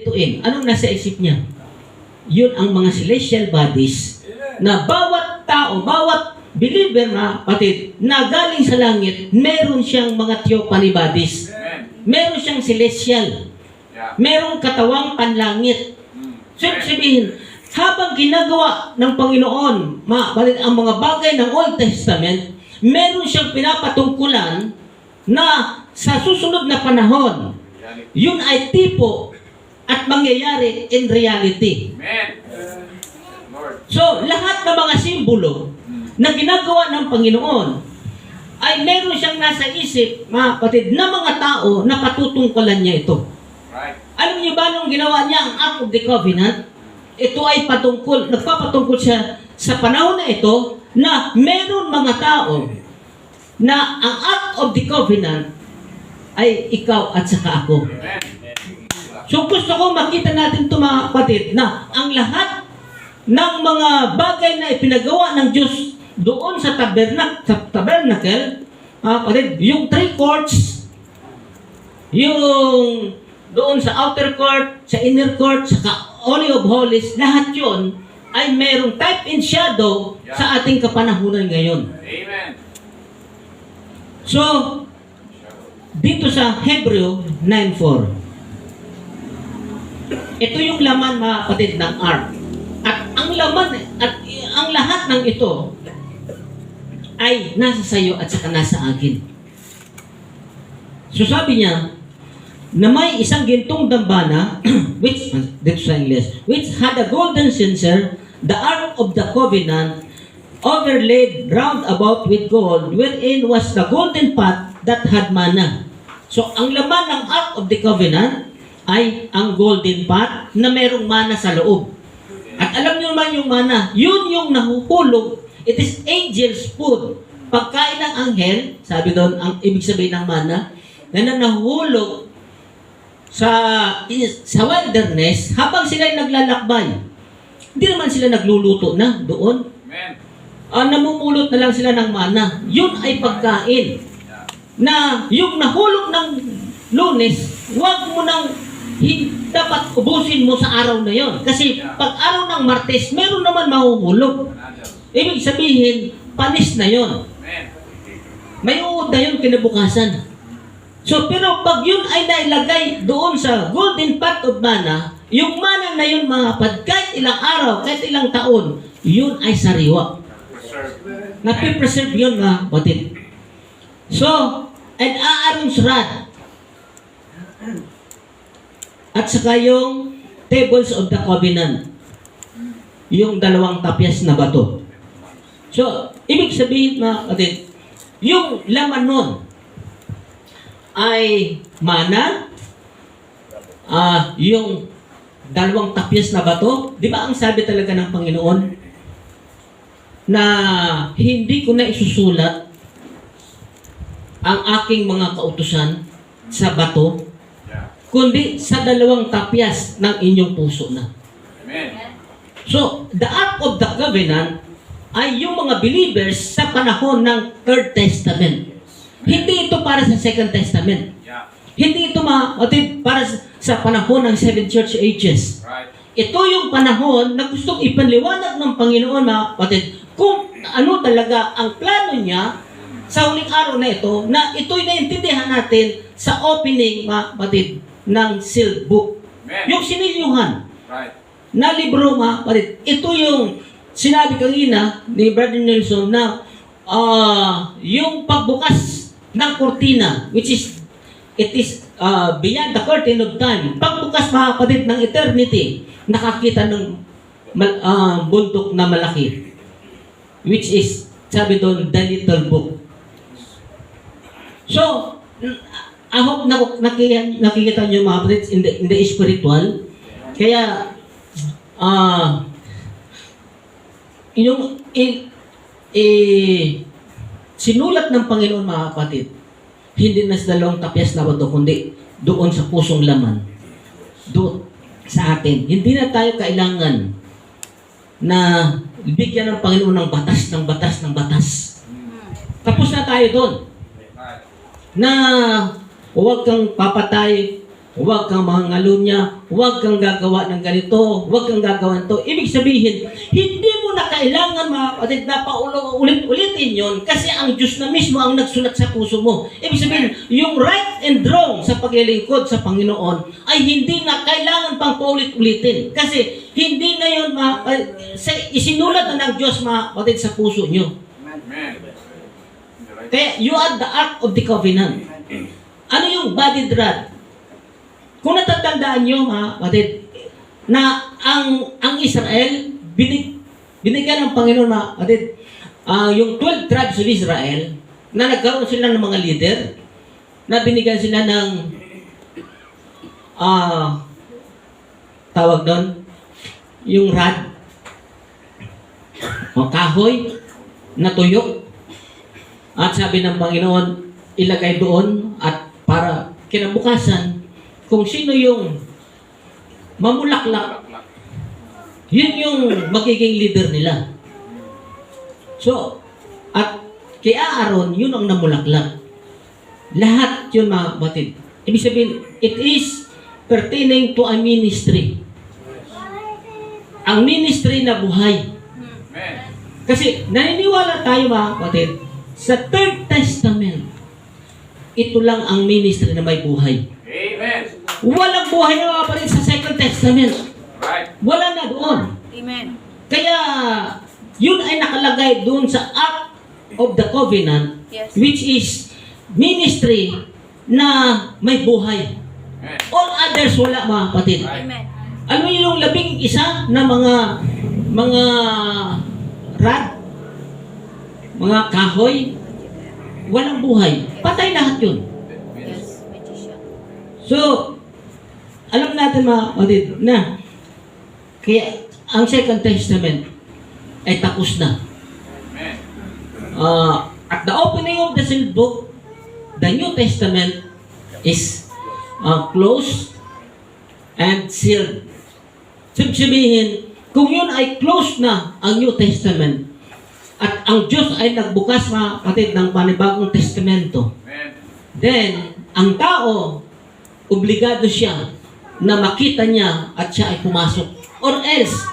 spirituin. Anong nasa isip niya? Yun ang mga celestial bodies na bawat tao, bawat believer na patid na galing sa langit, meron siyang mga theophany bodies. Meron siyang celestial. Merong katawang panlangit. So, sabihin, habang ginagawa ng Panginoon ang mga bagay ng Old Testament, meron siyang pinapatungkulan na sa susunod na panahon, yun ay tipo at mangyayari in reality. So, lahat ng mga simbolo na ginagawa ng Panginoon ay meron siyang nasa isip, mga kapatid, na mga tao na patutungkulan niya ito. Alam niyo ba nung ginawa niya ang Ark of the Covenant? Ito ay nagpapatungkol siya sa panahon na ito na meron mga tao na ang Ark of the Covenant ay ikaw at saka ako. So gusto ko makita natin ito mga kapatid na ang lahat ng mga bagay na ipinagawa ng Diyos doon sa tabernacle, yung 3 courts, yung doon sa outer court, sa inner court, sa Holy of Holies, lahat yun ay merong type and shadow sa ating kapanahunan ngayon. Amen. So, dito sa Hebreo 9:4, ito yung laman mga kapatid ng ark. At ang laman at ang lahat ng ito ay nasa sayo at saka nasa akin. So sabi niya, na may isang gintong dambana, which had a golden censer, the Ark of the Covenant, overlaid round about with gold, wherein was the golden pot that had manna. So, ang laman ng Ark of the Covenant ay ang golden pot na merong mana sa loob. At alam niyo naman yung mana, yun yung nahuhulog. It is angel's food. Pagkain ng anghel, sabi doon, ang ibig sabihin ng mana, na nahuhulog sa wilderness habang sila naglalakbay. Hindi naman sila nagluluto na doon. Namumulot na lang sila ng mana. Yun ay pagkain. Na yung nahulog ng Lunes, huwag mo nang dapat ubusin mo sa araw na yon. Kasi pag araw ng Martes, meron naman mahuhulog. Ibig sabihin, panis na yon. May uod na yun kinabukasan. So, pero pag yun ay nailagay doon sa golden pot of manna, yung mana na yun mga kapad, kahit ilang araw, kahit ilang taon, yun ay sariwa. Napipreserve yun mga kapatid. So, and Aaron's rod, at saka yung tables of the covenant, yung 2 tapyas na bato. So, ibig sabihin mga kapatid, yung laman nun, ay mana, yung 2 tapyas na bato. Di ba ang sabi talaga ng Panginoon na hindi ko na isusulat ang aking mga kautusan sa bato, kundi sa 2 tapyas ng inyong puso na. Amen. So, the Ark of the Covenant ay yung mga believers sa panahon ng Third Testament. Hindi ito para sa Second Testament. Hindi ito para sa panahon ng 7 church ages. Ito yung panahon na gustong ipanliwanag ng Panginoon, mga kapatid, kung ano talaga ang plano niya sa huling araw na ito, na ito'y naintindihan natin sa opening, mga kapatid, ng sealed book. Yung sinilyuhan na libro, mga kapatid. Ito yung sinabi kanina ni Brother Nelson na yung pagbukas ng kurtina, which is, it is beyond the curtain of time. Pagbukas mga kapatid ng eternity, nakakita ng bundok na malaki, which is, sabi doon, the little book. So, I hope nakikita nyo mga kapatid in the spiritual. Kaya, sinulat ng Panginoon mga kapatid, hindi na sa 2 tapyas na bato, kundi doon sa pusong laman. Doon sa atin. Hindi na tayo kailangan na bigyan ng Panginoon ng batas, ng batas, ng batas. Tapos na tayo doon. Na huwag kang papatay huwag kang mangalunya, huwag kang gagawa ng ganito, huwag kang gagawa nito. Ibig sabihin, hindi mo na kailangan mga kapatid na paulit-ulitin yon kasi ang Diyos na mismo ang nagsulat sa puso mo. Ibig sabihin, yung right and wrong sa paglilingkod sa Panginoon ay hindi na kailangan pang paulit-ulitin kasi hindi na yun isinulat na ng Diyos mga kapatid sa puso nyo. Kaya you are the Ark of the Covenant. Ano yung bodied rod? Kung natatandaan nyo mga kapatid, na ang Israel, binigyan ng Panginoon mga kapatid, yung 12 tribes of Israel, na nagkaroon sila ng mga leader, na binigyan sila ng tawag doon, yung rod, o kahoy, na tuyok, at sabi ng Panginoon, ilagay doon at para kinabukasan, kung sino yung mamulaklak, yun yung magiging leader nila. So, at kay Aaron, yun ang namulaklak. Lahat yun mga kapatid. Ibig sabihin, it is pertaining to a ministry. Ang ministry na buhay. Kasi naniniwala tayo mga kapatid, sa Third Testament, ito lang ang ministry na may buhay. Amen. Walang buhay na mga kapatid sa Second Testament. Right. Wala na doon. Amen. Kaya, yun ay nakalagay doon sa Ark of the Covenant, Yes. which is ministry na may buhay. Amen. All others wala mga kapatid. Amen. Ano yung 11 na mga rod, mga kahoy, walang buhay. Patay lahat yun. Yes, magician. So, alam natin mga kapatid na kaya ang Second Testament ay tapos na. Amen. At the opening of the sealed book, the New Testament is closed and sealed. Sabihin, kung yun ay closed na ang New Testament at ang Diyos ay nagbukas mga kapatid ng panibagong testamento, Amen. then ang tao, obligado siya na makita niya at siya ay pumasok. Or else,